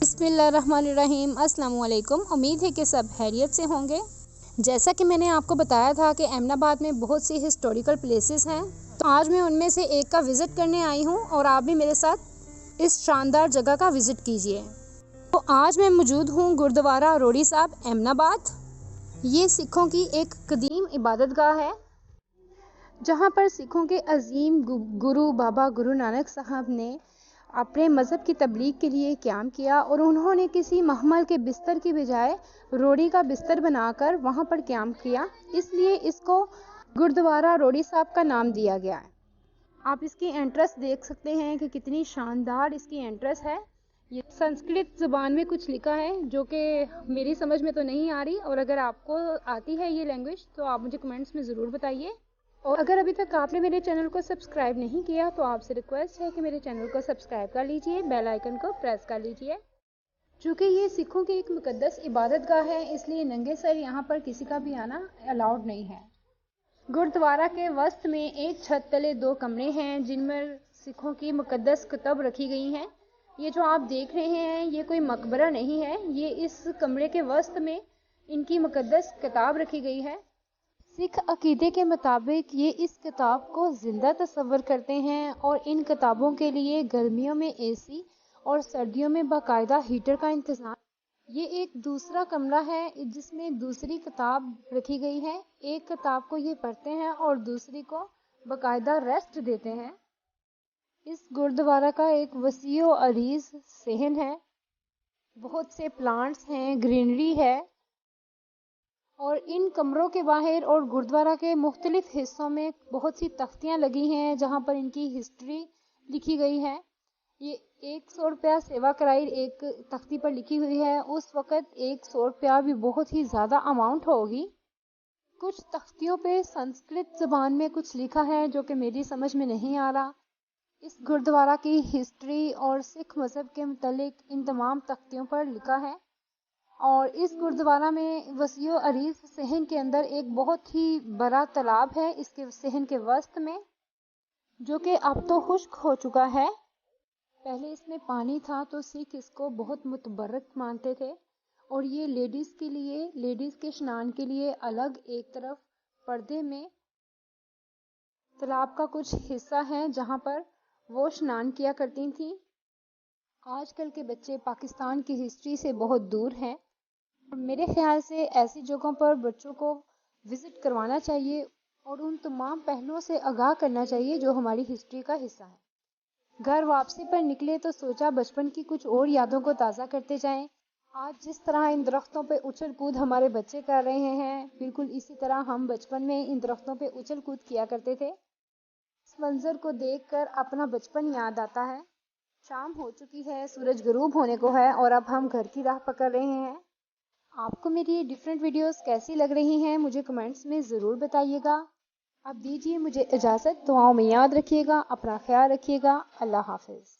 बिस्मिल्लाहिर्रहमानिर्रहीम। अस्सलाम वालेकुम। उम्मीद है कि सब खैरियत से होंगे। जैसा कि मैंने आपको बताया था कि एमनाबाद में बहुत सी हिस्टोरिकल प्लेसेस हैं, तो आज मैं उनमें से एक का विज़िट करने आई हूँ और आप भी मेरे साथ इस शानदार जगह का विज़िट कीजिए। तो आज मैं मौजूद हूँ गुरुद्वारा रोड़ी साहब एमनाबाद। ये सिखों की एक कदीम इबादतगाह है, जहाँ पर सिखों के अजीम गुरु बाबा गुरु नानक साहब ने अपने मज़हब की तबलीग के लिए क़याम किया और उन्होंने किसी महमल के बिस्तर की बजाय रोड़ी का बिस्तर बनाकर वहाँ पर क़याम किया, इसलिए इसको गुरुद्वारा रोड़ी साहब का नाम दिया गया है। आप इसकी एंट्रेंस देख सकते हैं कि कितनी शानदार इसकी एंट्रेंस है। ये संस्कृत ज़ुबान में कुछ लिखा है जो कि मेरी समझ में तो नहीं आ रही, और अगर आपको आती है ये लैंग्वेज तो आप मुझे कमेंट्स में ज़रूर बताइए। और अगर अभी तक आपने मेरे चैनल को सब्सक्राइब नहीं किया तो आपसे रिक्वेस्ट है कि मेरे चैनल को सब्सक्राइब कर लीजिए, बेल आइकन को प्रेस कर लीजिए। चूँकि ये सिखों की एक मुकद्दस इबादतगाह है, इसलिए नंगे सर यहाँ पर किसी का भी आना अलाउड नहीं है। गुरुद्वारा के वस्त में एक छत तले 2 कमरे हैं जिनमें सिखों की मुकद्दस किताब रखी गई हैं। ये जो आप देख रहे हैं ये कोई मकबरा नहीं है, ये इस कमरे के वस्त में इनकी मुकद्दस किताब रखी गई है। सिख अकीदे के मुताबिक ये इस किताब को ज़िंदा तस्वर करते हैं और इन किताबों के लिए गर्मियों में एसी और सर्दियों में बाकायदा हीटर का इंतज़ाम। ये एक दूसरा कमरा है जिसमें दूसरी किताब रखी गई है। एक किताब को ये पढ़ते हैं और दूसरी को बाकायदा रेस्ट देते हैं। इस गुरुद्वारा का एक वसीओ अरीज सहन है, बहुत से प्लांट्स हैं, ग्रीनरी है, और इन कमरों के बाहर और गुरुद्वारा के मुख्तलिफ हिस्सों में बहुत सी तख्तियाँ लगी हैं जहाँ पर इनकी हिस्ट्री लिखी गई है। ये 100 रुपया सेवा कराई एक तख्ती पर लिखी हुई है। उस वक़्त 100 रुपया भी बहुत ही ज़्यादा अमाउंट होगी। कुछ तख्तियों पे संस्कृत ज़बान में कुछ लिखा है जो कि मेरी समझ में नहीं आ रहा। इस गुरुद्वारा की हिस्ट्री और सिख मज़हब के मुतालिक इन तमाम तख्तियों पर लिखा है। और इस गुरुद्वारा में वसीओ अरीज सहन के अंदर एक बहुत ही बड़ा तालाब है इसके सहन के वस्त में, जो कि अब तो खुश्क हो चुका है। पहले इसमें पानी था तो सिख इसको बहुत मुतबरक मानते थे, और ये लेडीज़ के स्नान के लिए अलग एक तरफ पर्दे में तालाब का कुछ हिस्सा है जहाँ पर वो स्नान किया करती थी। आजकल के बच्चे पाकिस्तान की हिस्ट्री से बहुत दूर हैं। मेरे ख्याल से ऐसी जगहों पर बच्चों को विज़िट करवाना चाहिए और उन तमाम पहलुओं से आगाह करना चाहिए जो हमारी हिस्ट्री का हिस्सा है। घर वापसी पर निकले तो सोचा बचपन की कुछ और यादों को ताज़ा करते जाएं। आज जिस तरह इन दरख्तों पे उछल कूद हमारे बच्चे कर रहे हैं, बिल्कुल इसी तरह हम बचपन में इन दरख्तों पे उछल कूद किया करते थे। इस मंजर को देखकर अपना बचपन याद आता है। शाम हो चुकी है, सूरज गरूब होने को है और अब हम घर की राह पकड़ रहे हैं। आपको मेरी ये डिफरेंट वीडियोस कैसी लग रही हैं मुझे कमेंट्स में ज़रूर बताइएगा। अब दीजिए मुझे इजाज़त। दुआओं में याद रखिएगा, अपना ख्याल रखिएगा। अल्लाह हाफ़िज़।